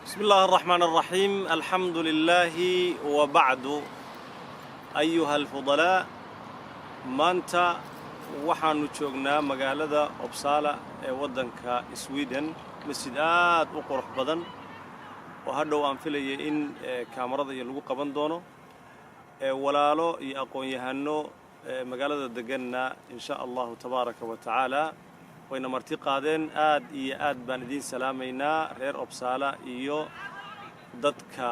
بسم الله الرحمن الرحيم الحمد لله وبعد أيها الفضلاء مانتا waxaanu joognaa magaalada Uppsala ee wadanka Sweden masjid aad u qurux badan oo hadhow aan filayay in kaamarada lagu qaban doono walaalo iyo aqoon-yahano magaalada deganna insha Allah tabaaraka wa taala wayna marti qaadeen aad iyo aad baan idin salaameynaa reer Uppsala iyo dadka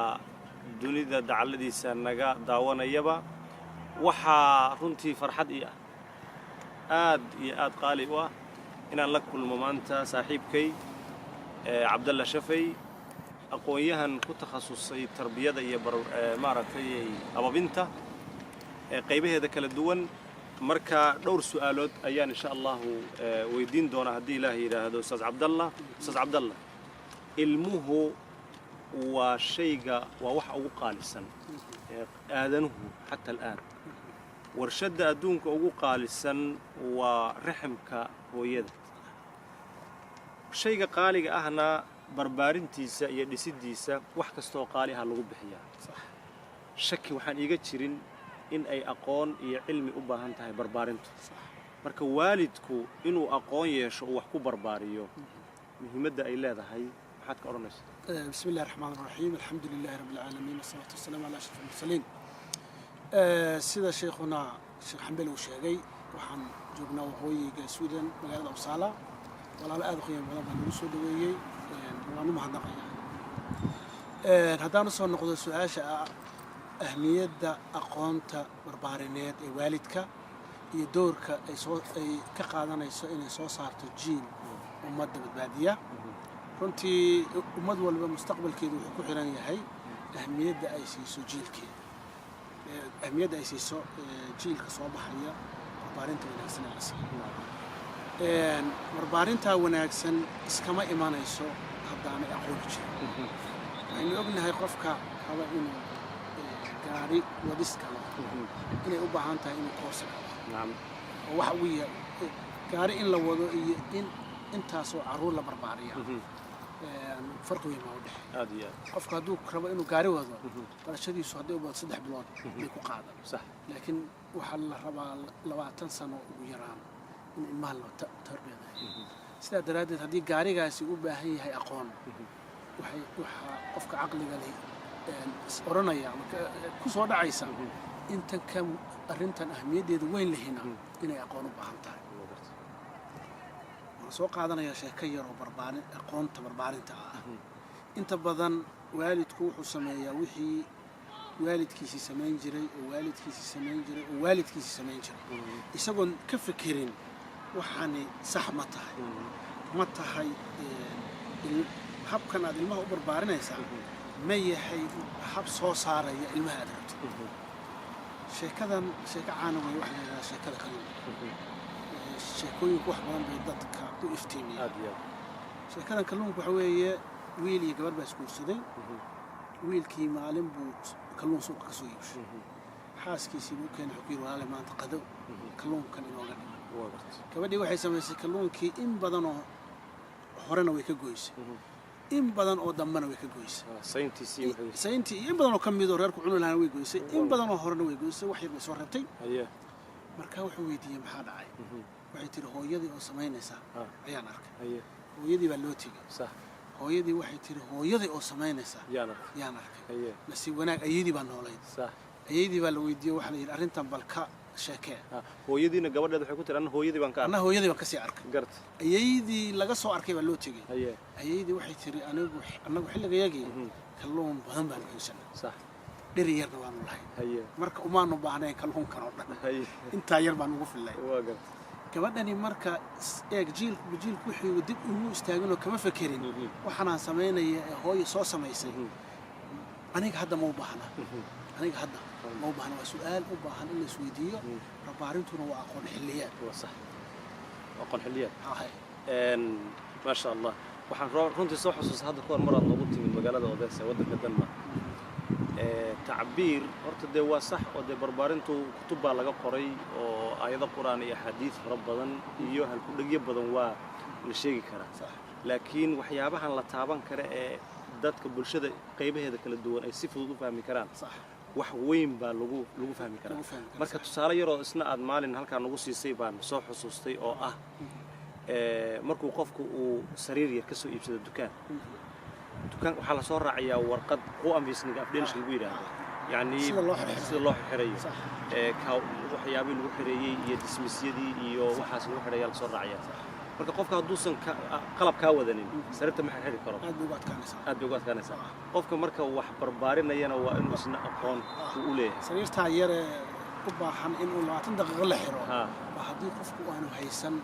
dunida dacaladiisa naga daawanayaba waxa runtii farxad iyo aad iyo aad qaali u ah inaan la kulmo maanta saaxiibkay Cabdalla Shafay aqoon-yahan ku takhasusay tarbiyada iyo maaragtay ababinta qaybaheeda kala duwan marka dhowr su'aalood ayaan insha Allah weydiin doonaa haddii Ilaahay yiraahdo Ustaz Cabdalla ilmuhu waa shayga waa wax ugu qaalisan aadanuhu hatta al'aan warshada adduunka ugu qaalisan waa raximka hooyada shayga qaaliga ahna barbaarintiisa iyo dhisidiisa wax kasto oo qaali ah lagu bixiyaa sax shaki waxaan iiga jirin in ay aqoon iyo cilmi u baahan tahay barbaarintu sax marka waalidku inuu aqoon yeesho wax ku barbaariyo muhiimadda ay leedahay waxaad ka oranaysaa bismillaahir rahmaanir rahiim alxamdulillaahi rabbil aalamiin wasalaatu wasalaamu ala ashrafil mursaliin sida sheekhuna sheekh Xambel uu sheegay waxaan joognaa waqooyiga Sweden magaalada Uppsala walaalo aad u qiimo badan baan ugu soo dhaweeyay waan u mahadnaqayaa haddaan soo noqdo su'aasha ahmiyadda aqoonta barbaarineed ee waalidka iyo doorka ay ka qaadanayso inay soo saarto jiil ummadda badbaadiya runtii ummad walba mustaqbalkeedu wuxuu ku xiran yahay ahmiyadda ay siiso jiilkeeda ahmiyadda ay siiso jiilka soo baxaya barbaarinta wanaagsan ee la siiyo barbaarinta wanaagsan iskama imanayso haddaanay aqoon jirin waxaynu ognahay qofka raba inuu gaari wadis kalo inay u baahan tahay inuu koorsa kalo oo waxa uu yahay gaari in la wado iyo intaasoo caruur la barbaariya فرق وين ما وده قف كادوك ربع إنه قاري وهذا برشدي صهدي وبعد 3 بلاد بيكو قاعدة صح لكن وحل ربع لو تنسى ويران من المال تربية سلا درادة هذه قاري قاسي وبهي أقوم قف كعقل قال هي أورنا يعني كوس وضع عيسى أنت كم أرنتن أهمية دي وين لهنا إنه أقوم بحنتها soo qaadanaya sheeko yar oo barbaarin aqoonta barbaarinta ah inta badan waalidku wuxuu sameeyaa wixii waalidkiisa sameyn jiray isagoon ka fikirin waxani sax ma tahay habkan aad ilmaha u barbaarinaysaa ma yahay hab soo saaraya ilmaha aad rabto sheekadan sheeko caan ah waxa la yiraahdaa sheekada kalluun sheekooyinku wax badan bay dadka u iftiimiyaan sheekadan kalluunku waxa weeye wiil iyo gabar baa isguursaday wiilkii maalin buu kalluun suuqa ka soo iibshay xaaskiisii buu keenay xukuur walaal maanta qado kalluunkan inooga dhigo gabadhii waxay samaysay kalluunkii in badan oo horena way ka gooysay in badan oo dambana way ka gooysay sayntii in badan oo kamid oo reerku cunul lahayn way gooysay in badan oo horena way gooysay wax yar bay soo rabtay marka wuxuu weydiiyay maxaa dhacay waxay tiri hooyadii oo samaynaysa ayaan arkay hooyadii baa loo tegay sax hooyadii waxay tiri hooyadii oo samaynaysa yaan arkay nasiib wanaag ayadii baa noolayd sax ayadii baa la weydiiyay waxa la yiri arrintan balka sheekee hooyadiina gabadheed waxay ku tiri hooyadii baan ka arkay hooyadii baan ka sii arkay gart ayadii laga soo arkay baa loo tegay ayadii waxay tiri anagu xilligayagii kalluun badan baan haysanaa sax dhiri yarna waan lahayn marka umaanu baahnayn kalluunkan oo dhan inta yar baan ugu filay gabadhani marka jiilku wixii dib ugu istaagin oo kama fakirin waxaan sameynaya hooyo soo samaysay aniga hadda ma u baahna waa su'aal u baahan in la isweydiiyo barbaarintuna waa aqoon xilliyeed صح aqoon xilliyeed ma sha Allah waxaan runtii soo xusuustaa hadda koor mar aad noogu timid magaalada Odessa wadanka Denmark تعبير horta de waa sax oo de barbaarintu kutub baa laga qoray oo aayado quraan iyo xadiis fara badan iyo hal ku dhagyo badan waa la sheegi karaa laakiin waxyaabahan la taaban kara ee dadka bulshada qaybaheeda kala duwan ay si fudud u fahmi karaan صح wax weyn baa lagu fahmi karaa marka tusaale yar oo isna aad maalin halkaa nagu siisay baan soo xusuustay oo ah markuu qofku uu sariir yar ka soo iibsado dukaan waxaa la soo raacayaa warqad ku anfisniga afdheelish lagu yidhaahdo يعني sida loo xirayo waxyaabihii lagu xireeyey iyo dismisyadii iyo waxaas lagu xirayaa la soo raacaya marka qofka hadduusan qalab kaa wadanin sariirta ma xiri karo aad bay ugu adkaanaysaa qofka marka wax barbaarinayana waa inuu isna aqoon u leeyahay sariirtaa yare u baahan inuu 20 daqiiqo la xiro waa haddii qofku aanu haysan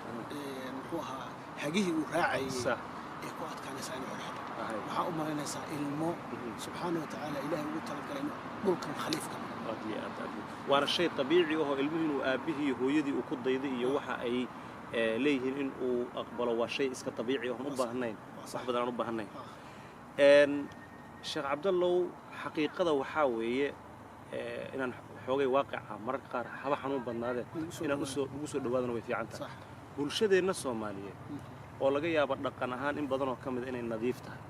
muxuu ahaa hagihii uu raacayay ee ku adkaanaysaa inuu xiro waxaa u malaynaysaa ilmo subxaana wa tacaala ilaahay ugu talagalay dhulkan khaliifka waana shay dabiici ahoo ilmuhu inuu aabbihii hooyadii uu ku dayday iyo waxa ay leeyihiin in uu aqbalo waa shay iska dabiici ahon u baahnayn wax badan aan u baahnayn sheekh cabdallow xaqiiqada waxaa weeye inaan xoogay waaqica mararka qaar haba xanuun badnaadeen inaan ugu soo dhawaadana way fiican tahay bulshadeenna soomaaliyeed oo laga yaabo dhaqan ahaan in badan oo ka mid inay nadiif tahay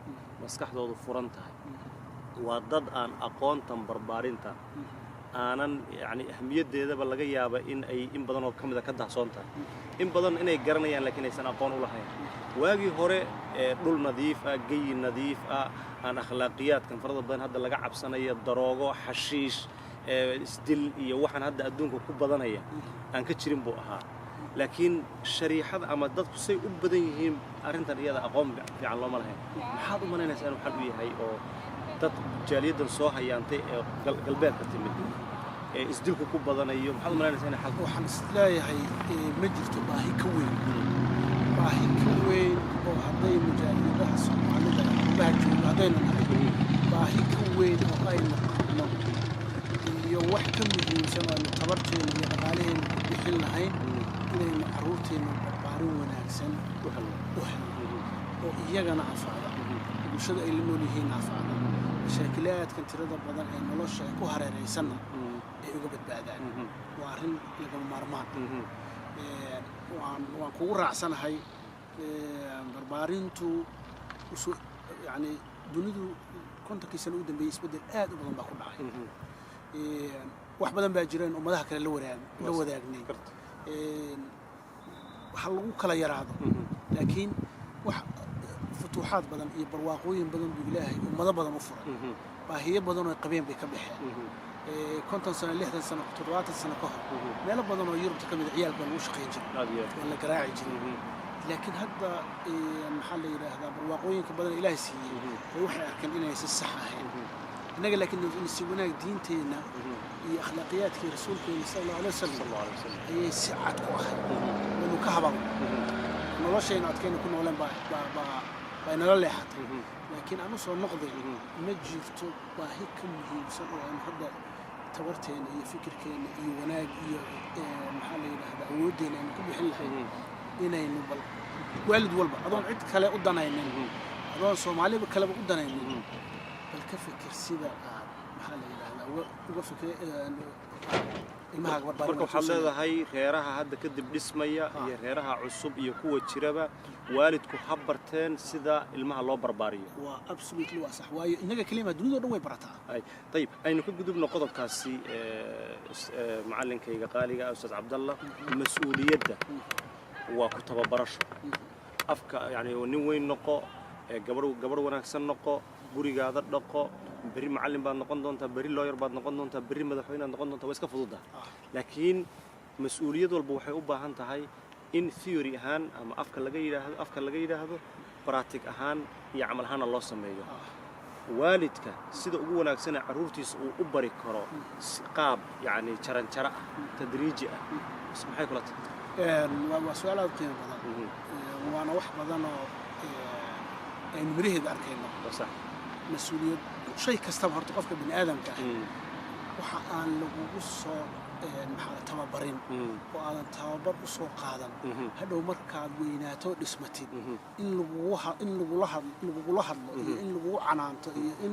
maskaxdoodu furan tahay waa dad aan aqoontan barbaarinta aanan yani ahmiyaddeedaba laga yaaba in ay in badan oo ka mid ka dahsoon tahay in badan inay garanayaan laakiin aysan aqoon u lahayn waagii hore dhul nadiif ah geyi nadiif ah aan akhlaaqiyaadkan farada badan hadda laga cabsanayo daroogo xashiish isdil iyo waxaan hadda adduunka ku badanaya aan ka jirin buu ahaa laakiin shariixada ama dadku say u badan yihiin arrintan iyada aqoon fiican looma lahayn maxaad u malaynaysaa inuu xal u yahay oo dad jaaliyaddan soo hayaantay ee galbeedka timid ee isdilku ku badanayo maxaad u malaynaysaa inay xal waxaan isleeyahay ma jirto baahi ka weyn oo hadday mujaaliyadaha soomaalida baa jooga haddaynu nahay baahi ka weyn oo aynu qabno iyo wax ka muhiimsan oo aynu tabarteena iyo dhaqaalaheena ku bixin lahayn inaynu carruurteenna barbaarin wanaagsan u helno oo iyagana anfacda bulshada ay la nool yihiin anfacda mashaakilaadkan tirada badan ee nolosha ay ku hareeraysanna ay uga badbaadaan waa arrin lagama maarmaan waan kugu raacsanahay barbaarintu yani dunidu 50 sano u dambeeyey isbeddel aad u badan baa ku dhacay wax badan baa jireen ummadaha kale la wadaagnay waxa lagu kala yaraado laakiin wax futuuxaad badan iyo barwaaqooyin badan buu ilaahay ummado badan u furay baahiyo badan oo qabeen bay ka baxeen 50 sano 60 sano 70 sano ka hor meelo badan oo Yurubta ka mid ciyaal baa lagu shaqayn jiray oo la garaaci jiray laakiin hadda maxaa la yiraahdaa barwaaqooyinka badan ilaahay siiyey waxay arkeen inay si sax ahayn inaga laakiin si wanaag diinteena iyo akhlaaqiyaadkii rasuulkeena sallallahu alayhi wasallam ayay si cad ku ahayd inuu ka hababo noloshayna adkayna ku nooleen baa inala leexatay laakiin aanu soo noqday ma jirto baahi ka muhiimsan oo aan hadda tabarteena iyo fikirkeena iyo wanaag iyo maxaa la yiraahdaa awooddeena aynu ku bixin lahayn inaynu bal waalid walba adoon cid kale u danaynin adoon Soomaaliba kaleba u danaynin bal ka fikir sida aad maxaa la yiraahdaa uga fikir ilmaha barbaarin marka waxaad leedahay reeraha hadda kadib dhismaya iyo reeraha cusub iyo kuwa jiraba waalidku ha barteen sida ilmaha loo barbaariyo waa absolutely waa sax waayo inaga kaliya dunida dhan way barataa طيب aynu ka gudubno qodobkaasi macallinkayga qaaliga Ustaad Cabdallah mas'uuliyadda waa ku tababarasho afka yani nin weyn noqo gabar wanaagsan noqo gurigaada dhaqo bari macallin baad noqon doontaa bari lawyer baad noqon doontaa bari madaxweyne aad noqon doontaa waa iska fududahay laakiin mas'uuliyad walba waxay u baahan tahay in theory ahaan ama afka laga yiraahdo practice ahaan iyo camal ahaan loo sameeyo waalidka sida ugu wanaagsan ee carruurtiisa uu u bari karo qaab yani jaranjaro ah tadriiji ah maxay kula tahay waa su'aal aad qiimo badan waana wax badan oo aynu miraheeda arkayno sax mas'uuliyad shay kastaba horta qofka bini aadamka waxa aan lagugu soo maxaa tababarin oo aan tababar u soo qaadan hadhow markaad weynaato dhismatid in lagula hadlo iyo in lagu canaanto iyo in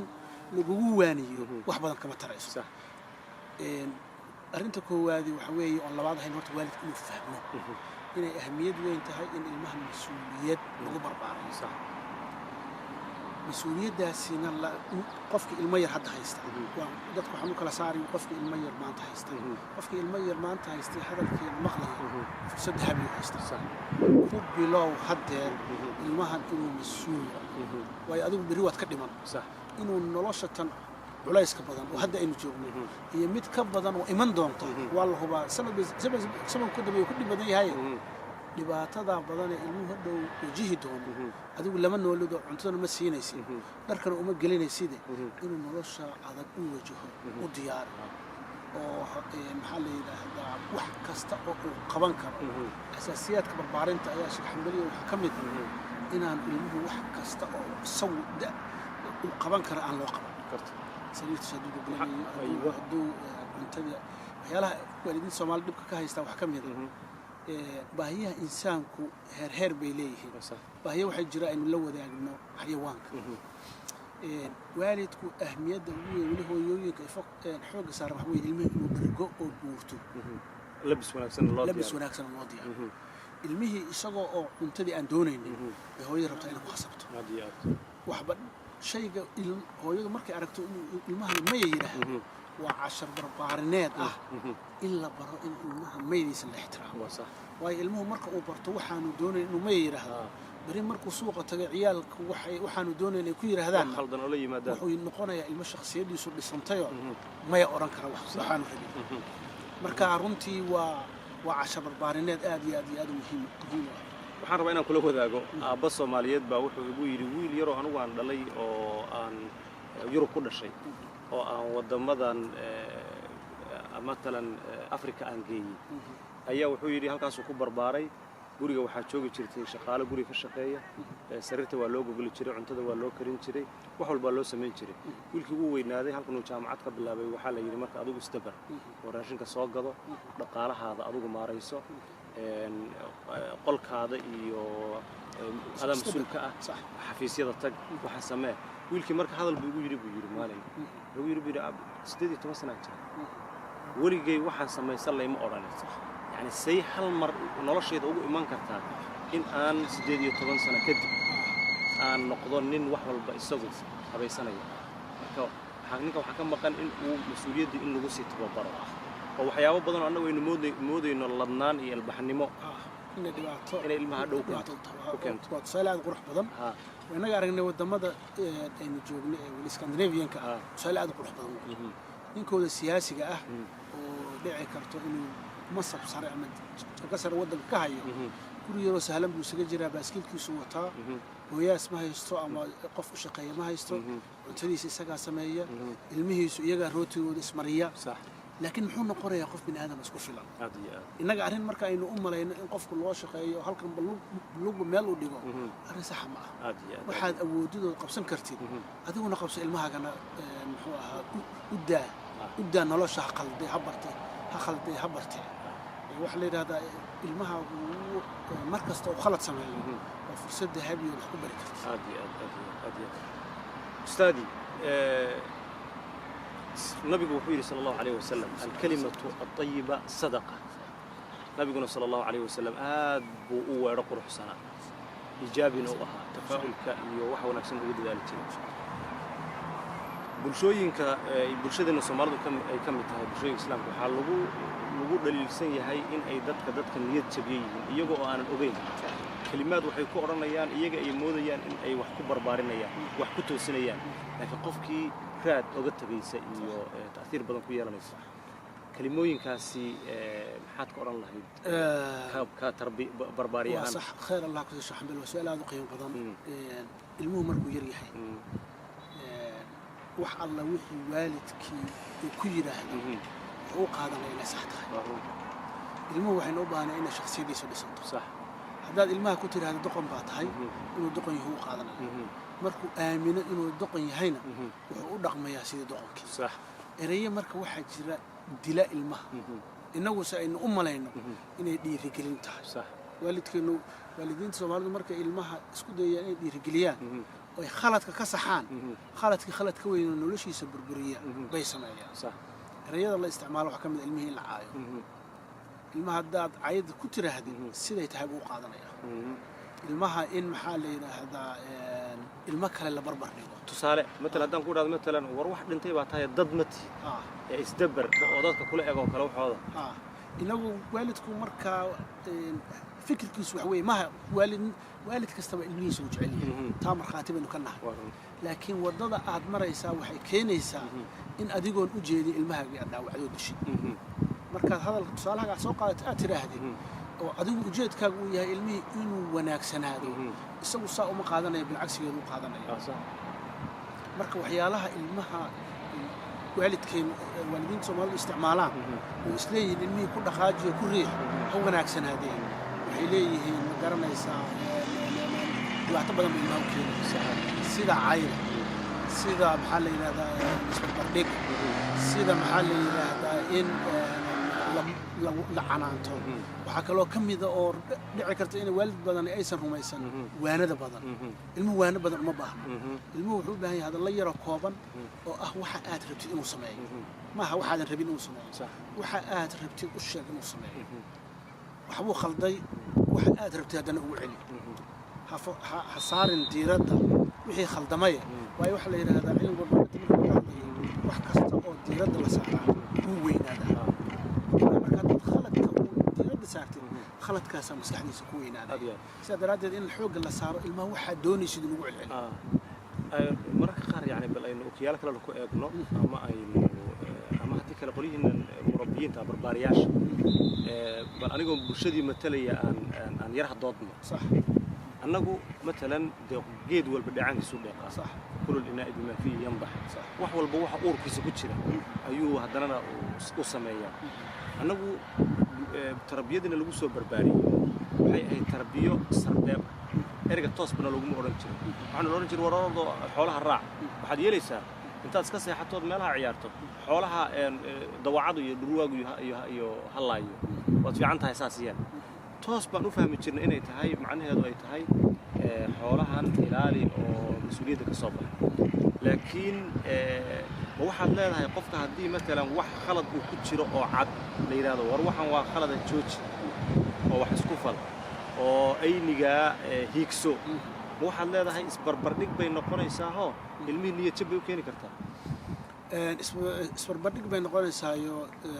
lagu waaniyo wax badan kama tarayso arrinta koowaadi waxa weeye oo labaad ahayn horta waalidku inuu fahmo inay ahmiyad weyn tahay in ilmaha mas'uuliyad lagu barbaaro mas-uuliyaddaasina qofka ilmo yar hadda haysta dadku waxaan u kala saari qofka ilmo yar maanta haysta qofka ilmo yar maanta haystay hadalkeeda maqlaya fursad dahabiyu haysta ku bilow haddeer ilmahan inuu mas-uul waayo adigu berri waad ka dhiman inuu nolosha tan culayska badan oo hadda aynu joogno iyo mid ka badan oo iman doonta waa la hubaa sanad ku dambeeya ku dhib badan yahay dhibaatada badan ee ilmuhu hadhow wajihi doono adigu lama noolido cuntadana ma siinaysid dharkana uma gelinaysid inuu nolosha adag u wajaho u diyaar oo maxaa la yidhaahdaa wax kasta oo uu qaban karo asaasiyaadka barbaarinta ayaa sheekh xambaliya waxaa ka mid inaan ilmuhu wax kasta oo isagu uu qaban karo aan loo qaban sariirta hadduu gogolayo hadduu cuntada waxyaalaha waalidiinta Soomaali dhibka ka haystaa wax ka mid baahiyaha insaanku heer bay leeyihiin baahiya waxay jira aynu la wadaagno xayawaanka waalidku ahmiyadda ugu weyn weli hooyooyinka xoogga saaran waxa weeye ilmihii inuu dhargo oo guurto labis wanaagsan loo diyaariyo ilmihii isagoo oo cuntadii aan doonaynin bay hooyada rabtaa inay ku khasabto waxba shayga hooyadu markay aragto inuu ilmahan maya yidhaahdo waa cashar barbaarineed in la baro in ilmaha maydiisa la ixtiraamo waayo ilmuhu marka uu barto waxaanu doonayn inuu maya yidhaahdo bari markuu suuqa tagay ciyaalku waxaanu doonayn inay ku yidhaahdaan wuxuu noqonayaa ilmo shakhsiyaddiisu dhisantayoo maya odhan kara waxaanu rabin marka runtii waa cashar barbaarineed aad iyo aad iyo aad muhiim waxaan rabaa inaan kula wadaago aabba Soomaaliyeed baa wuxuu igu yidhi wiil yaroo anigu aan dhalay oo aan Yurub ku dhashay oo aan wadamadan matalan Afrika aan geeyay ayaa wuxuu yidhi halkaasuu ku barbaaray guriga waxaa joogi jirtay shaqaale guriga ka shaqeeya sariirta waa loo gogoli jiray cuntada waa loo karin jiray wax walba loo sameyn jiray wiilkii uu weynaaday halkan uu jaamacad ka bilaabay waxaa la yidhi marka adigu istabar oo raashinka soo gado dhaqaalahaada adigu maarayso qolkaada iyo ada mas'uulka ah xafiisyada tag waxa samee wiilkii marka hadal buu igu yiri maalin wuxuu yiri 18 sano jira waligay waxaan sameeyay layma oranay yani say hal mar nolosheeda ugu iman kartaa in aan 18 sano kadib aan noqdo nin wax walba isagu habeysanayo marka waxa ka maqan in uu mas'uuliyadda in lagu sii tababaro oo waxyaabo badan oo annagu aynu moodayno ladnaan iyo albaxnimo inay dhibaato inay ilmaha dhow ku keento waa tusaale qurux badan inaga aragnay wadamada aynu joognay ee wali Scandinavian-ka tusaale aad qurux badan ninkooda siyaasiga ah oo dhici karto inuu masab sare ama ka sare wadanka ka hayo guri yaro sahlan buu isaga jiraa baaskiilkiisu wataa hooyaas ma haysto ama qof u shaqeeya ma haysto cuntadiisa isaga sameeya ilmihiisu iyaga rootigooda ismariya laakiin muxuu noqonayaa qof bini aadam isku filan inaga arrin marka aynu u malayno in qofku loo shaqeeyo halkan ballugu meel u dhigo arrin sax ma ah waxaad awoodidooda qabsan kartid adiguna qabso ilmahaagana muxuu ahaa u daa nolosha ha khalday ha bartay waxa la yidhaahdaa ilmaha mar kasta uu khalad sameeyo waa fursad dahabi oo wax ku bari kartid ustaadi النبي وحيد صلى الله عليه وسلم الكلمة الطيبة صدقة نبينا صلى الله عليه وسلم أبو ورقر حسنا إيجابي نوعها تفاؤل كأني وحول نفسه وجد ذلك بلشوينك بلشدنا سمارد كم تها بلشوين الإسلام وحلقوا لقول للسنة هاي إن أي دتك نية تبيين يجوا أنا الأبين كلمات وحيكون رنيان يجا يموديان إن أي وحكو بربارينيان وحكو توسينيان لكن قفكي كراد أوجدت بيسا إنه تأثير بدن كويا لنا صح كلموين كاسي محات قرآن الله كتربي برباريان صح خير الله كل شيء الحمد لله سؤال هذا قيم بدن المهم مركو يريحي وح الله وحي والدك وكيره هو قادنا إلى صحته المهم وحين أبانا إن شخصية دي سلسلته صح هذا المهم كتير هذا دقن بعطيه إنه دقن هو قادنا markuu aamino inuu doqon yahayna wuxuu u dhaqmayaa sida doqonkii sax erayga marka waxa jira dila ilmaha inagu saynu u malayno inay dhiirigelin tahay sax waalidiinta Soomaalidu marka ilmaha isku dayayaan inay dhiirigeliyaan oo ay khaladka ka saxaan khalad ka weyn noloshiisa burburiya bay sameeyaan sax erayada la isticmaalo waxa kamid ilmihii la caayo ilmaha hadaad caayad ku tiraahdo siday tahay uu qaadanaya ilmaha in maxaa la yidhaahdaa ilmo kale la barbar dhigo tusaale مثلا haddaan ku dhahdo مثلا war wax dhintay baa tahay dad ma tihi ee isdabar oo dadka kula eg oo kale waxooda inagu waalidku markaa fikirkiisu wax weeye maha waalid kastaba ilmihiisa uu jecel yahay taa markhaati baynu ka nahay laakiin waddada aad maraysaa waxay keenaysaa in adigoon u jeedin ilmahaaga aad dhaawacdoo dishid markaad hadalka tusaalahaga aad soo qaadato aad tidhaahdid oo adigu ujeedkaaga uu yahay ilmihii inuu wanaagsanaado isagu saa uma qaadanaya bilcagsigeedu u qaadanaya marka waxyaalaha ilmaha waalidiinta Soomaalidu isticmaalaan oo isleeyihiin ilmihii ku dhaqaajiyo ku riix ha wanaagsanaadeen waxay leeyihiin ma garanaysaa dhibaato badan bay ilmaha u keenaysaa sida cayda sida maxaa la yidhahdaa isbarbardhig sida maxaa la yidhaahdaa in la canaanto waxaa kaloo ka mida oo dhici karta in waalid badan aysan rumaysan waanada badan ilmuhu waana badan uma baahno ilmuhu wuxuu u baahan yahay hadalla yaro kooban oo ah waxa aad rabtid inuu sameeyo maaha waxaadan rabin inuu sameeyo waxa aad rabtid u sheeg inuu sameeyo waxbuu khalday waxa aad rabtid haddana ugu celi ha saarin diiradda wixii khaldamaya waayo waxa la yidhaahdaa cilmiga barbaarinta marka laga hadlayo wax kasta oo diiradda la saaraa wuu weynaadaa khaladkaasa maskaxdiisa ku weynaanaya sidaa daraaddeed in xoogga la saaro ilmaha waxaa doonaysid in ugu celceliyo mararka qaar yani bal aynu okiyaalo kale ku eegno ama haddii kale qolyihiina murabbiyiinta barbaariyaasha bal anigoo bulshadii matalaya aan yar hadoodno annagu matalan dee geed walba dhacaankiisu dheeqaa kulul inaa'i bimaa fiihi yanbax wax walba waxa uurkiisa ku jira ayuu haddanana u sameeyaa annagu tarbiyadina lagu soo barbaariyey waxay ahayd tarbiyo sarbeeb erga toosbana laguma odhan jirin waxaanu odhan jiray warardo xoolaha raac waxaad yeelaysaa intaad iska seexatood meelaha ciyaarto xoolaha dawacadu iyo dhurwaagu iyo hallaayo waad fiican tahay saas yeel toos baan u fahmi jirnay inay tahay macnaheedu ay tahay xoolahan ilaali oo mas-uuliyadda ka soo baxay laakiin ma waxaad leedahay qofka haddii matalan wax khalad uu ku jiro oo cad la yidhaahdo war waxan waa khalada jooji oo wax isku fal oo aynigaa hiigso ma waxaad leedahay isbarbardhig bay noqonaysaahoo ilmihii niyad jab bay u keeni kartaa isbarbardhig bay noqonaysaayo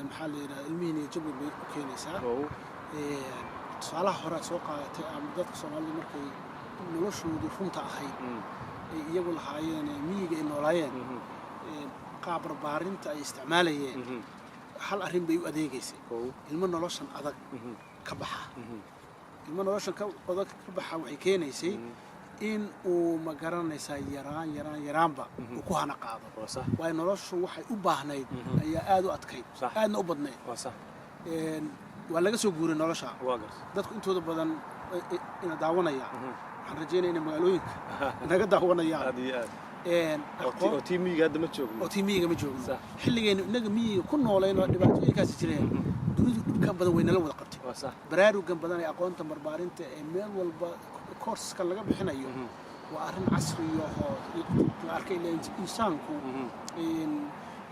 maxaa la yidhahda ilmihii niyad jab bay u keenaysaa tusaalaha hore aad soo qaadatay ama dadka Soomaalidu markay noloshoodii runta ahayd ay iyagu lahaayeen miyiga ay noolaayeen qaab barbaarinta ay isticmaalayeen hal arrin bay u adeegaysay ilmo noloshan adag ka baxa ilmo noloshan adag ka baxa waxay keenaysay in uu ma garanaysaa yaraanba uu ku hana qaado waayo noloshu waxay u baahnayd ayaa aad u adkayd aadna u badnayd waa laga soo guuray nolosha dadku intooda badan ina daawanaya waxaan rajeynaya inay magaalooyinka naga daawanayaan oo tiimiga hadda ma joogno oo tiimiga ma joogno xilligeena inaga miyiga ku noolayno dhibaatooyinkaasi jireen dunidu dhibkan badan way nala wada qabtay baraarugan badan ee aqoonta barbaarinta ee meel walba koorska laga bixinayo waa arrin casri oo la arkay insaanku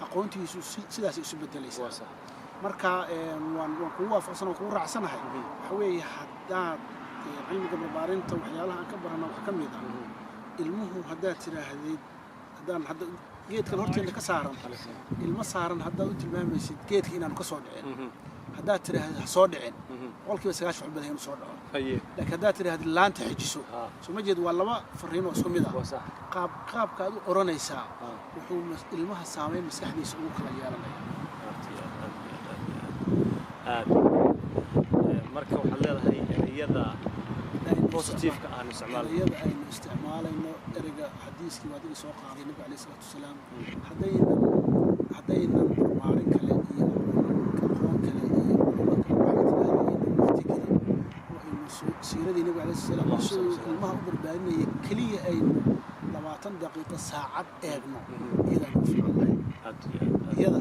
aqoontiisu sidaas isu bedelaysaa marka waan kugu waafaqsan oo kugu raacsanahay waxa weeye haddaad cilmiga barbaarinta waxyaalaha aan ka barana wax ka mid ah ilmuhu haddaad tidhaahdid haddaan hadda geedkan horteena ka saaran ilmo saaran haddaad u tilmaamaysid geedka inaanu ka soo dhicin haddaad tidhaahdid ha soo dhicin boqolkiiba 9 wax badan inuu soo dhaco laakiin haddaad tidhaahdid laanta xijiso soo ma jeed waa laba fariin oo isku mid ah qaabka aad u oranaysaa wuxuu ilmaha saameyn maskaxdiisa ugu kala yeelanaya marka waxaad leedahay ereyada positifeka aan isticmaalayno ereyga xadiiskii waa adiga soo qaaday nabi alayhi salaatu wasalaam haddaynan barbaarin kale iyo aqoon kale iyo siiradii nabi alayhi salaam isagoo ilmaha u barbaarinaya keliya aynu 20 daqiiqo saacad eegno iyada ku fiicnahay iyada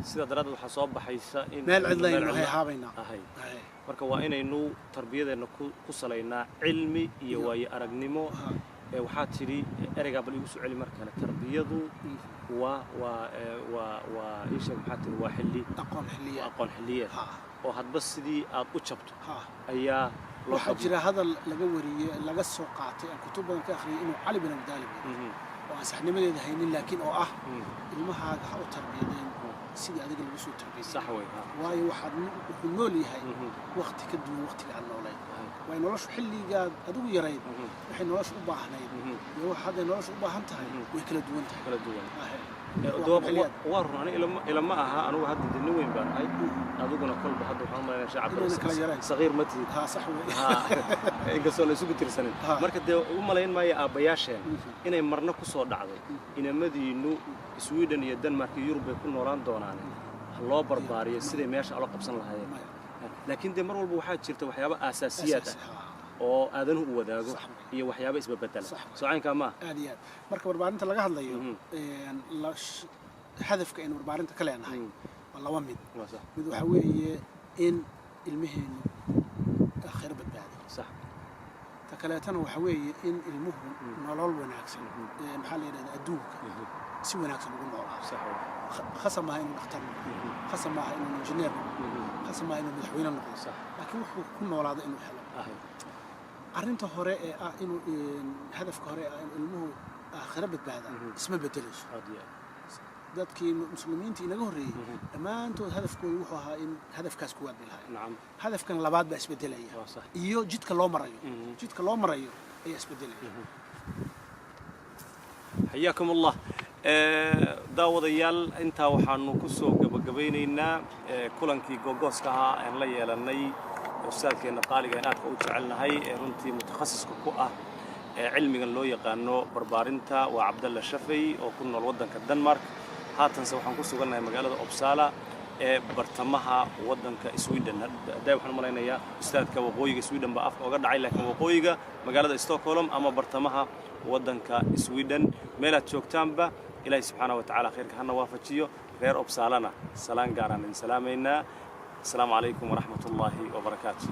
sida daraad waxa soo baxaysa in meel cidlayno hay haabayna marka waa inaynu tarbiyadeenna ku salaynaa cilmi iyo waayo aragnimo waxaad tidhi ereygaa bal igu soo celi mar kale tarbiyadu waa ii sheeg maxaad tidhi waa xilli aqoon xilliyeed oo hadba sidii aad u jabto ayaa waxaa jira hadal laga wariyey laga soo qaatay aan kutub badan ka akhriyay inuu cali bin abi taalib oo aan saxnimadeeda haynin laakiin oo ah ilmahaaga ha u tarbiyadeen sidii adiga lagu soo tarbiyay sax way waayo wuxuu nool yahay waqti ka duwan waqtiga aan noolayn way noloshu xilligaad adigu yarayd waxay noloshu u baahnayd iyo waxa hadda noloshu u baahan tahay way kala duwan waa run ani ilama aha anugu hadda nin weyn baan ahay adiguna kolba hadda waxaan u malaynayaa shacabka saqiir ma tihid sax wey inkastoo la isugu tirsanin marka dee u malayn maayo aabbayaasheen inay marna ku soo dhacday inamadiinnu Sweden iyo Denmark iyo Yurub ay ku noolaan doonaan loo barbaariyo siday meesha ula qabsan lahaayeen laakiin dee mar walba waxaa jirta waxyaabo aasaasiyaad ah oo aadanuhu u wadaago iyo waxyaabo isbabedela socaynkaa ma aad iyo aad marka barbaarinta laga hadlayo hadafka aynu barbaarinta ka leenahay waa laba mid waxa weeye in ilmaheenu aakhiro badbaado sax ta kaleetana waxa weeye in ilmuhu nolol wanaagsan maxaa la yidhahdaa adduunka si wanaagsan ugu noolaado khasab maaha inuu dhakhtar noqdo khasab maaha inuu injineer noqdo khasab maaha inuu madaxweyne noqdo laakiin wuxuu ku noolaado inuu helo arrinta hore ee ah inuu hadafka hore ah in ilmuhu aakhiro badbaada isma bedelayso dadkii muslimiinta inaga horreeyay dhammaantood hadafkoodu wuxuu ahaa in hadafkaas ku waadi lahaa hadafkan labaad baa isbedelaya iyo jidka loo marayo ayaa isbedelaya حياكم الله daawadayaal intaa waxaanu ku soo gabagabeynaynaa kulankii googooska ahaa aan la yeelanay ustaadkeena qaaliga in aadka u jecelnahay runtii mutakhasiska ku ah cilmigan loo yaqaano barbaarinta waa Cabdalla Shafay oo ku nool wadanka Denmark haatanse waxaan ku sugannahay magaalada Uppsala ee bartamaha wadanka Sweden haday waxaan malaynayaa ustaadka waqooyiga Sweden ba afka uga dhacay laakiin waqooyiga magaalada Stockholm ama bartamaha wadanka Sweden meelaad joogtaanba ilaahay subxaanahu wa ta'aala khayrka hana waafajiyo reer Uppsalana salaan gaaraan in salaamayna السلام عليكم ورحمة الله وبركاته.